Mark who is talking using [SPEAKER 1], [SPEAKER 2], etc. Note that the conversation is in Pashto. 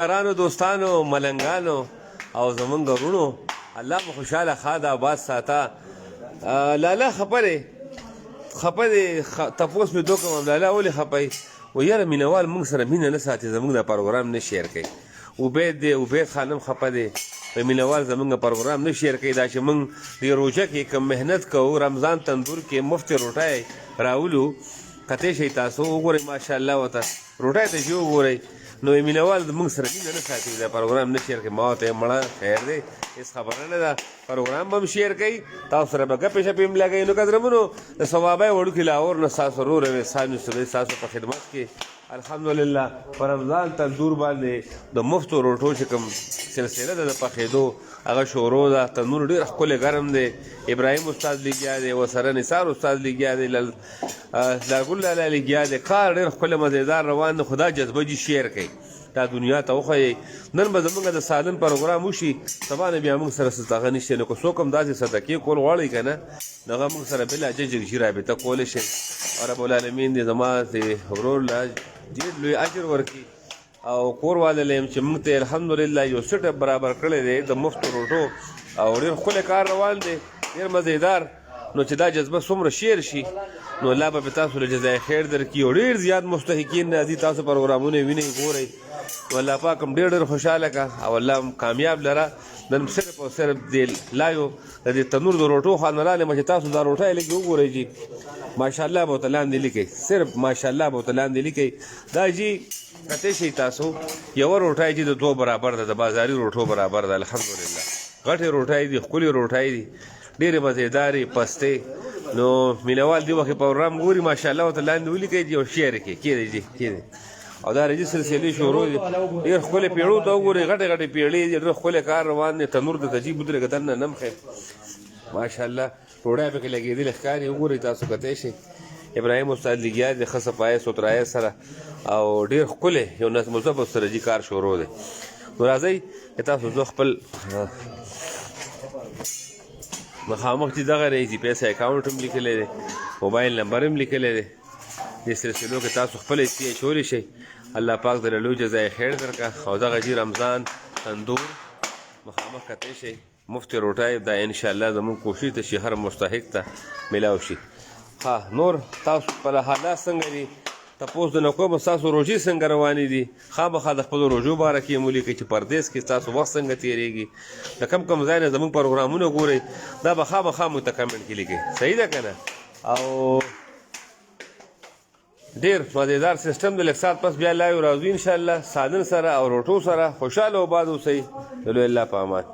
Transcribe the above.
[SPEAKER 1] یارانو دوستانو ملنګانو او زمونږ ورونو الله مو خوشحاله ښاد آباد ساته. لاله خبرې تپوس مې دوکم لاله ولې خپئ و یاره مینوال موږ سره مینه نه ساتي زموږ د پروګرام نه شیر کوي. عبید خانم خپه دی په مینوال زموږ پروګرام نه شیر کوي. دا چې موږ د روژه کې کم محنت کوو رمضان تندور کې مفت روټۍ راولو کتی شئ تاسو وګورئ ماشاءالله ورته روټۍ ته چې وګورئ نو مینوال موږ سره مینه نه ساتي دا پروګرام نه شیر کوي. ما ورته مړه خیر دی هېڅ خبره نه ده پروګرام به هم شیر کوي تاسو سره به ګپې شپې هم لګوي. نو قدرمنو د ثوابی وړوکي لاهور نه ستاسو ورور یم احسان یوسفزی ستاسو په خدمت کې الحمدلله په رمضان تندور باندې د مفتو روټو چې کوم سلسله ده د پخېدو هغه شروع ده. تنور ډېر ښکلی ګرم دی. ابراهیم استاد لګیا دی ورسره نثار استاد لګیا دی لالګل لاله لګیا دی. کار ډېر ښکلی مزېدار روان دی. خدا جذبه جي شیر کوي دا دنیا ته وښیئ. نن به زموږ د سالن پروګرام وشي سبا نه بیا موږ سره څه دغه نشته. نو که څوک هم داسې صدقې کول غواړئ که نه نو هغه موږ سره بلا ججګشي رابطه کولی شئ. رب العالمین دې زما د ورور له ډېر لوی اجر ورکړي او کور والا له یم چې موږ ته الحمدلله یو سټ برابر کړی دی د مفتو روټو او ډېر ښکلی کار روان دی ډېر مزېدار. نو چې دا جذبه څومره شیر شي نو الله به تاسو له جزای خیر درکړي او ډېر زیات مستحقین راځي تاسو پروګرامونه وینئ ګورئ نو الله پاک هم ډېر خوشحاله کړه او الله هم کامیاب لره. نن صرف او صرف د لایو د دې تنور د روټو خانه رالېمه چې تاسو دا روټۍ لږې وګورئ جي ماشاءالله به ورته لاندې لیکئ صرف ماشاءالله به ورته لاندې لیکئ. دا جي کتی شئ تاسو یوه روټۍ چې د دوه برابر ده د بازاري روټو برابر ده الحمدلله. غټې روټۍ دي ښکلې روټۍ دي ډېرې مزېدارې پستې. نو مینوال دې وخت پروګرام ګوري ماشاءالله ورته لاندې ولیکئ جي او شیر یې کړئ کېدی جي کېدی. او دا رجي سلسلې شروع دي ډېر ښکلې پیړو ته وګورئ غټې غټې پیړې دي ډېر ښکلی کار روان دی. تنور د تجیب ودرېږه دننه نم خیر ماشاءالله ډوډۍ پکې لګېدلې ښکاري وګورئ تاسو کتی شئ. ابراهیم استاد لګیا دی ښه صفایي سوترایۍ سره او ډېر ښکلی یو نظم و ضبط سره جي کار شروع دی. نو راځئ چې تاسو زه خپل مخامخ چې دغه رئیسي پیسې اکاونټ هم لیکلی دی موبایل نمبر هم لیکلی دی. دې سلسلو کې تاسو خپله حصې اچولی شئ. الله پاک د لوی جزای خیر درکړه او دغه جي رمضان تندور مخامخ کتی شئ مفت روټۍ دا انشاءالله زموږ کوشش ده چې هر مستحق ته میلاو شي. ها نور تاسو خپل حالات څنګه دي تپوس د نه کوم ستاسو روژې څنګه روانې دي خامخا د خپلو روژو باره کې یې مو لیکئ چې پردیس کې ستاسو وخت څنګه تېرېږي د کم ځای نه زموږ پروګرامونه ګورئ دا به خامخا موږ ته کمنټ کې لیکئ صحیح ده که نه. او ډېر مزېدار سیسټم د لږ ساعت پس بیا لایو راځو انشاءالله سالن سره او روټو سره خوشحاله او باد اوسئ د لوی الله په امان.